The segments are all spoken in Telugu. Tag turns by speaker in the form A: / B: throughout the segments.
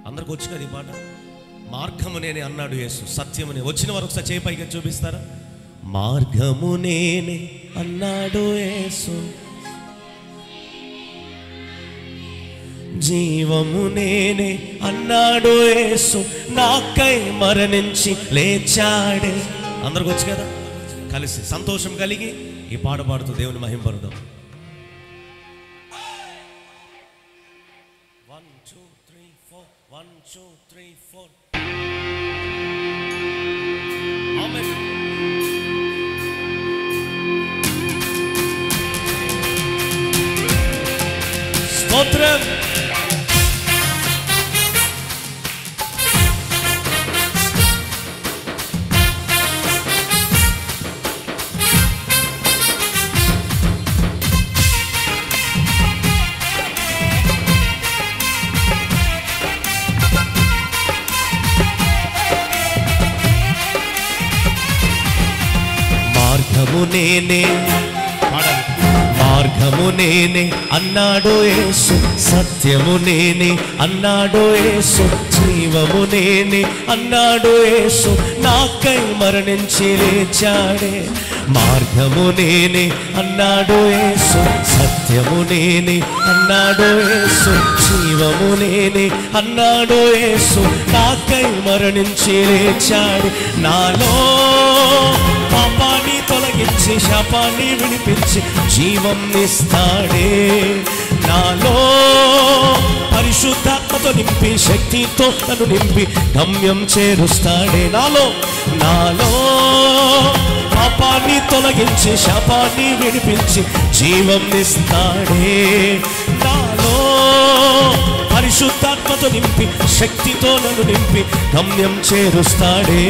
A: అందరికి వచ్చు కదా ఈ పాట. మార్గము నేనే అన్నాడు యేసు, సత్యమునే. వచ్చిన వారు ఒకసారి చేయి పైకి చూపిస్తారా? మార్గము నేనే అన్నాడు యేసు, జీవము నేనే అన్నాడు యేసు, నాకై మరణించి లేచాడే. అందరికి వచ్చు కదా. కలిసి సంతోషం కలిగి ఈ పాట పాడుతూ దేవుని మహింపరుదాం. 1 2 3 4 1 2 3 4. ఆమేన్. స్తోత్రం. మార్గము నేనే, మార్గము నేనే అన్నాడు యేసు, సత్యము నేనే అన్నాడు యేసు, జీవము నేనే అన్నాడు యేసు, నాకై మరణించి లేచాడే. మార్గము నేనే అన్నాడు యేసు, సత్యము నేనే అన్నాడు యేసు, జీవము నేనే అన్నాడు యేసు, నాకై మరణించి లేచాడు. నాలో పాపాన్ని తొలగించి శాపాన్ని విడిపించి జీవం ఇస్తాడే. నాలో పరిశుద్ధాత్మతో నింపి శక్తితో నన్ను నింపి గమ్యం చేరుస్తాడే. నాలో పాపాన్ని తొలగించి శాపాన్ని విడిపించి జీవం ఇస్తాడే. నాలో పరిశుద్ధాత్మతో నింపి శక్తితో నన్ను నింపి గమ్యం చేరుస్తాడే.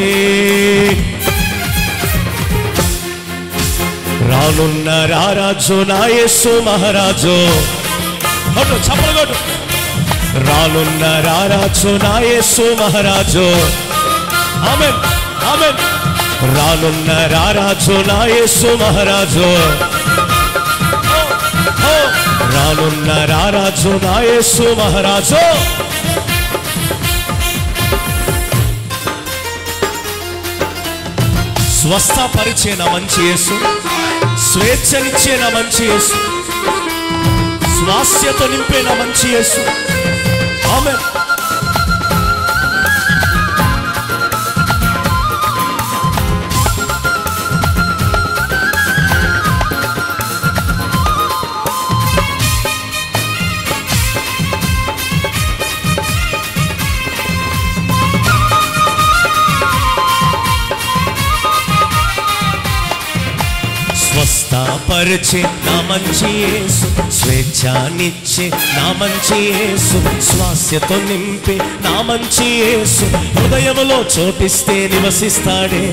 A: రానున్న రారాజు నా యేసు మహారాజు, చప్పలగొట్టు. రానున్న రారాజు నా యేసు మహారాజు, ఆమేన్ ఆమేన్. రానున్న రారాజు నా యేసు మహారాజు, రానున్న రారాజు నా యేసు మహారాజు. స్వస్థపరిచే నా మంచి యేసు, స్వేచ్ఛనిచ్చే నా మంచి యేసు, స్వాస్థ్యతో నింపే నా మంచి యేసు. ఆమేన్. స్వస్థపరిచే నా మంచి యేసు, స్వేచ్ఛనిచ్చే నా మంచి యేసు, స్వాస్థ్యతో నింపే నా మంచి యేసు, హృదయములో చోటిస్తే నివసిస్తాడే.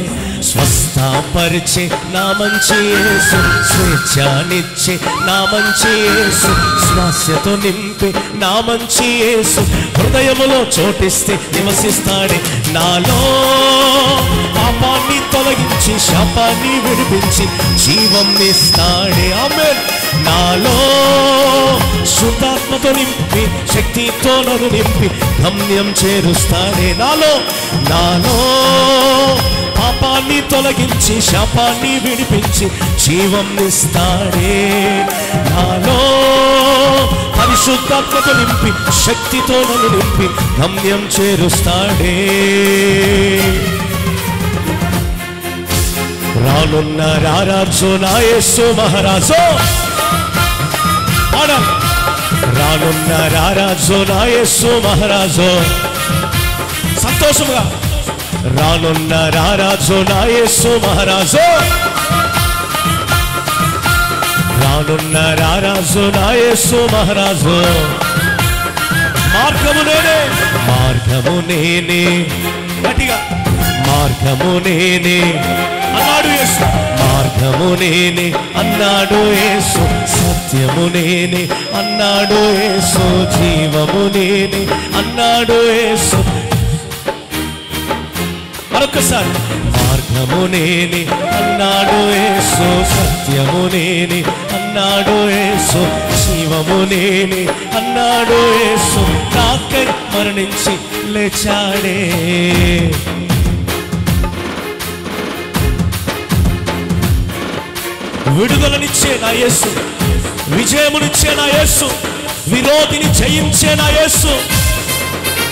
A: స్వస్థపరిచే నా మంచి యేసు, స్వేచ్ఛనిచ్చే నా మంచి యేసు, స్వాస్థ్యతో నింపే నా మంచి యేసు, హృదయములో చోటిస్తే నివసిస్తాడే. నాలో పాపాన్ని తొలగించి శాపాన్ని విడిపించి జీవం ఇస్తాడే. ఆమేన్. నాలో శుద్ధాత్మతో నింపి శక్తితో నన్ను నింపి గమ్యం చేరుస్తాడే. నాలో పాపాన్ని తొలగించి శాపాన్ని విడిపించి జీవం ఇస్తాడే. నాలో పరిశుద్ధాత్మతో నింపి శక్తితో నన్ను నింపి గమ్యం చేరుస్తాడే. రానున్న రారాజు నా యేసు మహారాజు, రానున్న రారాజు నా యేసు మహారాజు. సంతోషముగా రానున్న రారాజు నా యేసు మహారాజు, రానున్న రారాజు నా యేసు మహారాజు. మార్గము నేనే, మార్గము నేనే, గట్టిగా మార్గము నేనే అన్నాడు యేసు, మార్గము నేనే అన్నాడు యేసు, సత్యము నేనే అన్నాడు యేసు, జీవము నేనే అన్నాడు యేసు. మరొకసారి మార్గము నేనే అన్నాడు యేసు, సత్యము నేనే అన్నాడు యేసు, జీవము నేనే అన్నాడు యేసు, నాకై మరణించి లేచాడే. విడుదలనిచ్చే నా యేసు, విజయమునిచ్చే నా యేసు, విరోధిని జయించే నా యేసు.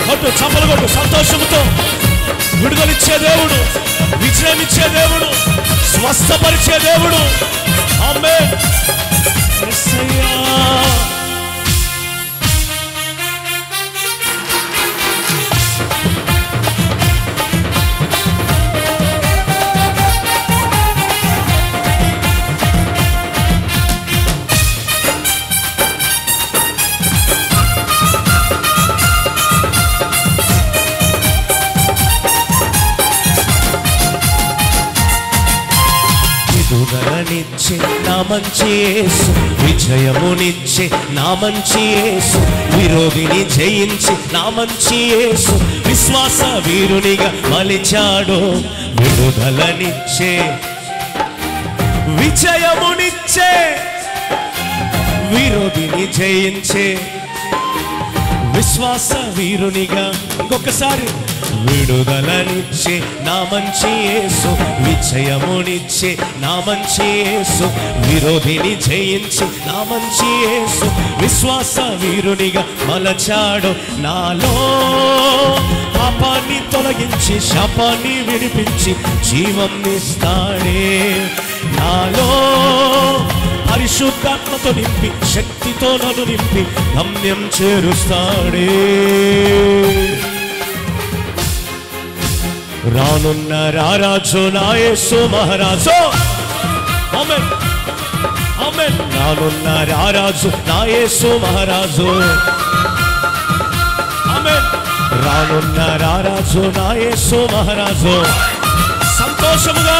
A: కొట్టు, చప్పలు కొట్టు సంతోషంతో. విడుదలిచ్చే దేవుడు, విజయమిచ్చే దేవుడు, స్వస్థపరిచే దేవుడు. ఆమేన్. యేసయ్యా విడుదలనిచ్చే నా మంచి యేసు, విజయమునిచ్చే నా మంచి యేసు, విరోధిని జయించి నా మంచి యేసు, విశ్వాస వీరునిగా మలిచాడు. విడుదలనిచ్చే, విజయమునిచ్చే, విరోధిని జయించే విశ్వాస వీరునిగా. ఇంకొకసారి. విడుదలనిచ్చే నా మంచి యేసు, విజయమునిచ్చే నా మంచి యేసు, విరోధిని జయించి నా మంచి యేసు, విశ్వాస వీరునిగా మలచాడు. నాలో పాపాన్ని తొలగించి శాపాన్ని విడిపించి జీవం ఇస్తాడే. నాలో పరిశుద్ధాత్మతో నింపి శక్తితో నన్ను నింపి గమ్యం చేరుస్తాడే. రానున్న రారాజు నా యేసు మహారాజు. ఆమేన్, ఆమేన్. రానున్న రారాజు నా యేసు మహారాజు. ఆమేన్. రానున్న రారాజు నా యేసు మహారాజు. సంతోషముగా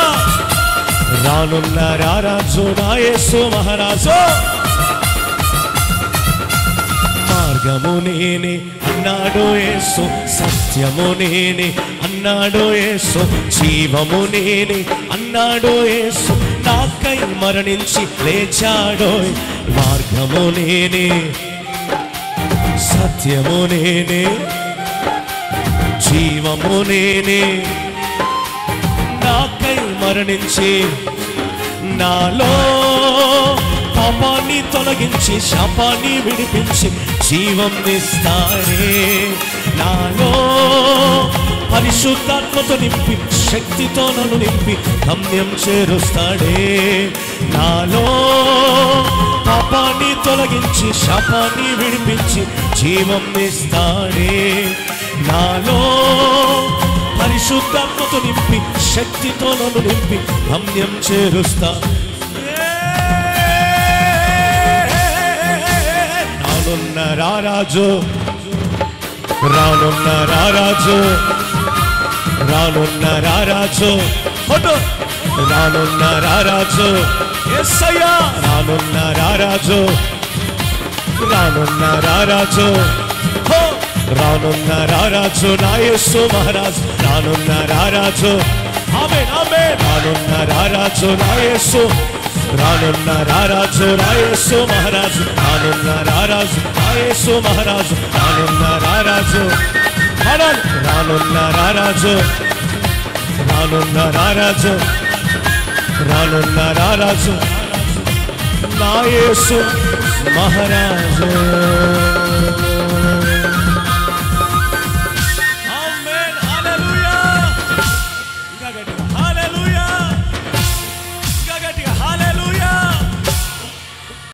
A: రానున్న రారాజు నా యేసు మహారాజు. మార్గము నేనే అన్నాడు యేసు, సత్యము నేనే అన్నాడు యేసు, జీవము నేనే అన్నాడు యేసు, నాకై మరణించి లేచాడు. మార్గము నేనే, సత్యము నేనే, జీవము నేనే, నాకై మరణించి నాలో పాపాన్ని తొలగించి శాపాన్ని విడిపించి జీవం ఇస్తాడే. నాలో పరిశుద్ధాత్మతో నింపి శక్తితో నన్ను నింపి గమ్యం చేరుస్తాడే. నాలో పాపాన్ని తొలగించి శాపాన్ని విడిపించి జీవం ఇస్తాడే. నాలో పరిశుద్ధాత్మతో నింపి శక్తితో నన్ను నింపి గమ్యం చేరుస్తా. రానున్న రారాజు, రానున్న రారాజు, రానున్న రారాజు, రానున్న రారాజు యేసయ్యా. రానున్న రారాజు, రానున్న రారాజు, రానున్న రారాజు నా యేసు మహారాజు. రానున్న రారాజు. ఆమేన్, ఆమేన్. రానున్న రారాజు నా యేసు, రానున్న రారాజు నా యేసు మహారాజు. రానున్న రారాజు నా యేసు మహారాజు. రానున్న రారాజు, రానున్న రారాజు, రానున్న రారాజు, రానున్న రారాజు నా యేసు మహారాజు.